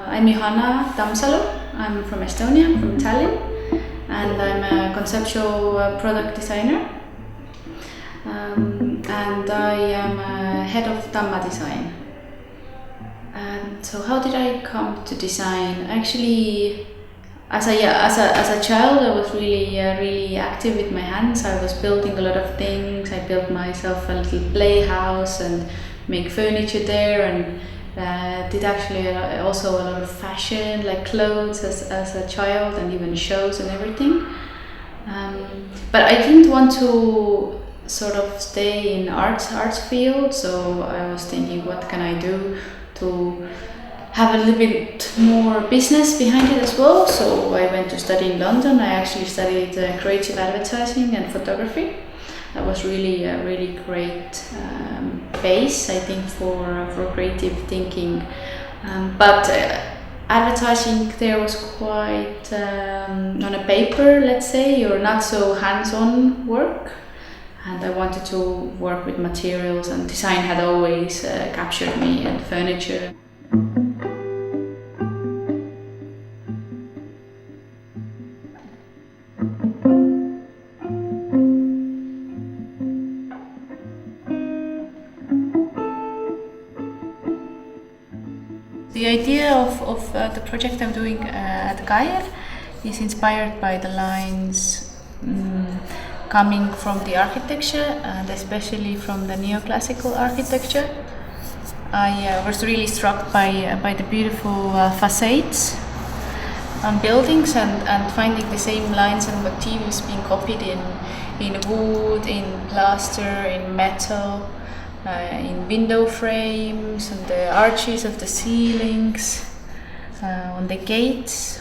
I'm Johanna Tammsalu. I'm from Estonia, from Tallinn, and I'm a conceptual product designer. And I am head of Tamma design. And so how did I come to design? Actually, as a child, I was really active with my hands. I was building a lot of things. I built myself a little playhouse and make furniture there, and did actually also a lot of fashion, like clothes as a child, and even shows and everything. But I didn't want to sort of stay in arts field, so I was thinking, what can I do to have a little bit more business behind it as well. So I went to study in London. I actually studied creative advertising and photography. That was really a really great base, I think, for creative thinking. But advertising there was quite on a paper, let's say, or not so hands-on work. And I wanted to work with materials, and design had always captured me, and furniture. The idea of the project I'm doing at K.A.I.R is inspired by the lines coming from the architecture, and especially from the neoclassical architecture. I was really struck by the beautiful facades on buildings, and finding the same lines and motifs being copied in wood, in plaster, in metal, in window frames, on the arches of the ceilings, on the gates.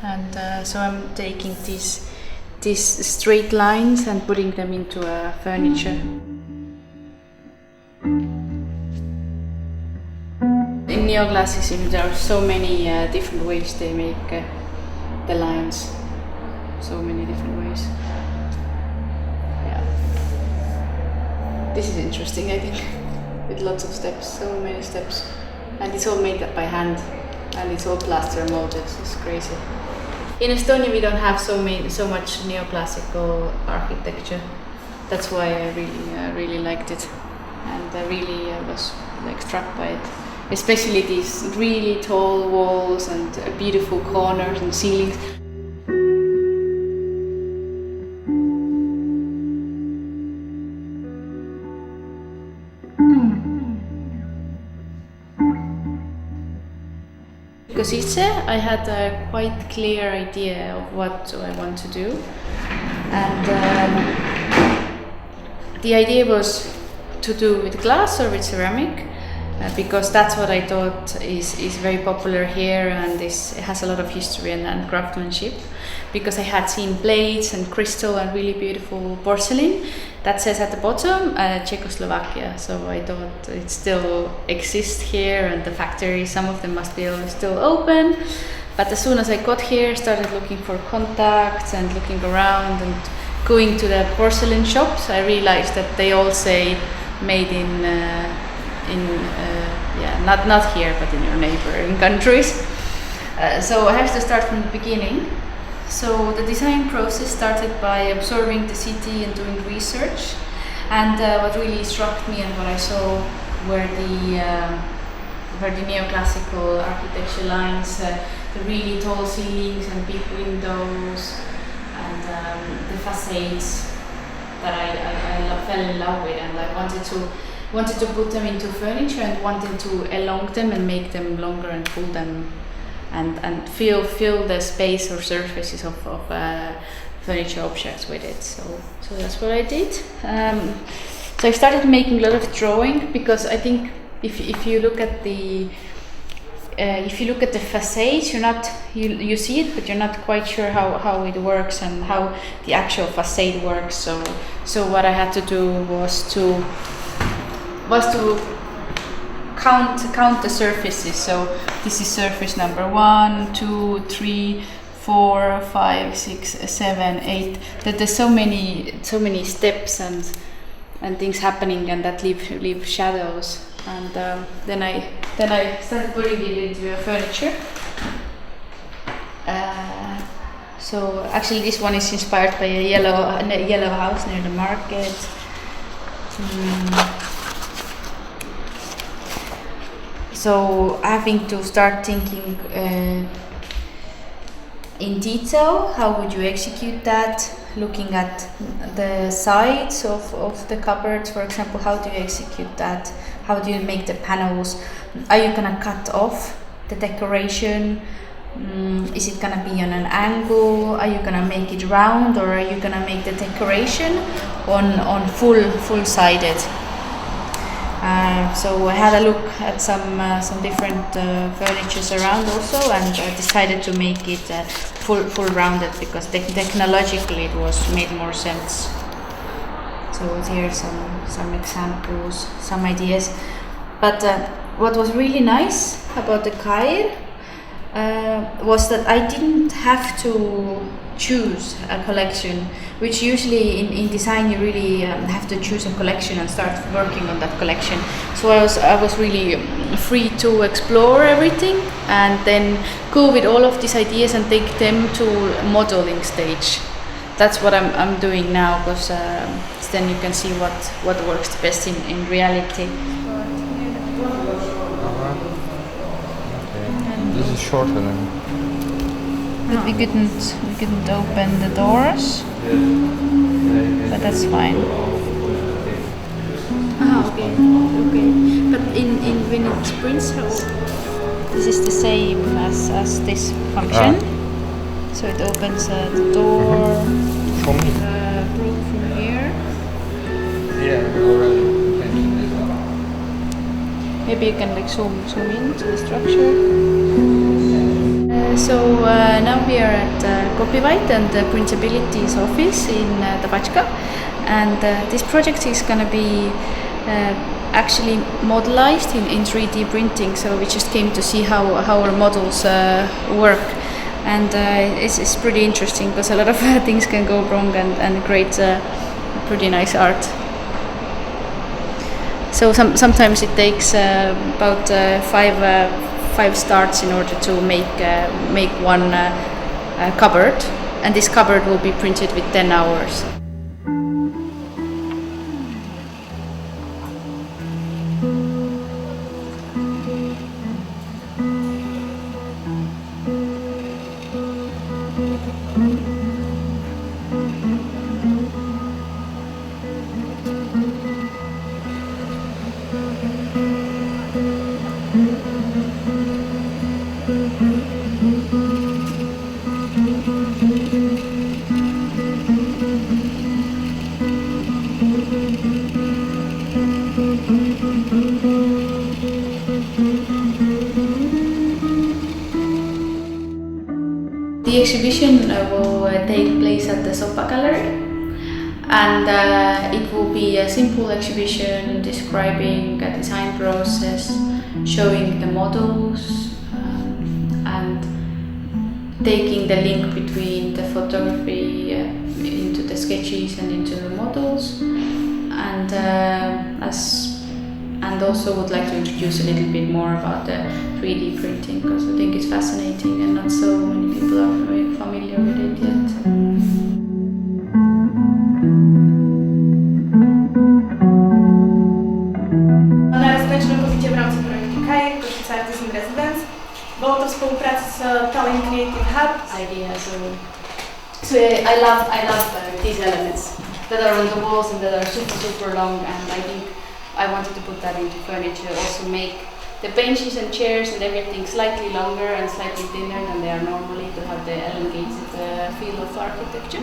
And so I'm taking these straight lines and putting them into furniture. In neoclassicism, there are so many different ways they make the lines. So many different ways. Yeah. This is interesting, I think, with lots of steps, so many steps. And it's all made up by hand, and it's all plaster molded. It's crazy. In Estonia, we don't have so much neoclassical architecture. That's why I really liked it, and I really was struck by it. Especially these really tall walls and beautiful corners and ceilings. Košice, I had a quite clear idea of what I want to do, and the idea was to do with glass or with ceramic, because that's what I thought is very popular here, and it has a lot of history and craftsmanship. Because I had seen plates and crystal and really beautiful porcelain that says at the bottom Czechoslovakia, so I thought it still exists here, and the factories, some of them must be still open. But as soon as I got here, started looking for contacts and looking around and going to the porcelain shops, I realized that they all say made in not here, but in your neighboring countries. So I have to start from the beginning. So the design process started by observing the city and doing research. And what really struck me and what I saw were the neoclassical architecture lines, the really tall ceilings and big windows, and the facades that I fell in love with, and I wanted to put them into furniture, and wanted to elongate them and make them longer and pull them and fill the space or surfaces of furniture objects with it. So that's what I did. So I started making a lot of drawing, because I think if you look at the facades, you see it, but you're not quite sure how it works and how the actual facade works. So what I had to do was to count the surfaces. So this is surface number 1, 2, 3, 4, 5, 6, 7, 8. That there's so many steps and things happening, and that leave shadows. And then I then I started putting it into furniture. So actually this one is inspired by a yellow house near the market. So having to start thinking in detail, how would you execute that? Looking at the sides of the cupboards, for example, how do you execute that? How do you make the panels? Are you gonna cut off the decoration? Is it gonna be on an angle? Are you gonna make it round, or are you gonna make the decoration on full-sided? So I had a look at some different furnitures around also, and decided to make it full rounded because technologically it made more sense. So here are some examples, some ideas. But what was really nice about the K.A.I.R was that I didn't have to choose a collection, which usually in design you really have to choose a collection and start working on that collection. So I was really free to explore everything and then go with all of these ideas and take them to modeling stage. That's what I'm doing now, because then you can see what works the best in reality. This is shorter than. But we couldn't open the doors, but that's fine. Okay. But when it sprints, this is the same as this function. So it opens the door. For me. Broke from here. Yeah, already. Maybe you can like zoom in to the structure. So now we are at Copyright and the Printability's office in Tabachka, and this project is going to be actually modelized in 3D printing. So we just came to see how our models work, and it's pretty interesting because a lot of things can go wrong and create pretty nice art. So sometimes it takes about five starts in order to make one cupboard, and this cupboard will be printed with 10 hours. The exhibition will take place at the Sopa Gallery, and it will be a simple exhibition describing a design process, showing the models, and taking the link between the photography into the sketches and into the models, and also would like to introduce a little bit more about the 3D printing, because I think it's fascinating and not so many people are very familiar with it yet. Na rezydenčnej pozycie w ramach projektu K.A.I.R, Košice Artist and Residence. Było to współpraca z Tallinn Creative Hub. Idea, so I love these elements that are on the walls and that are super long, and I think I wanted to put that into furniture, also make the benches and chairs and everything slightly longer and slightly thinner than they are normally, to have the elongated feel of architecture.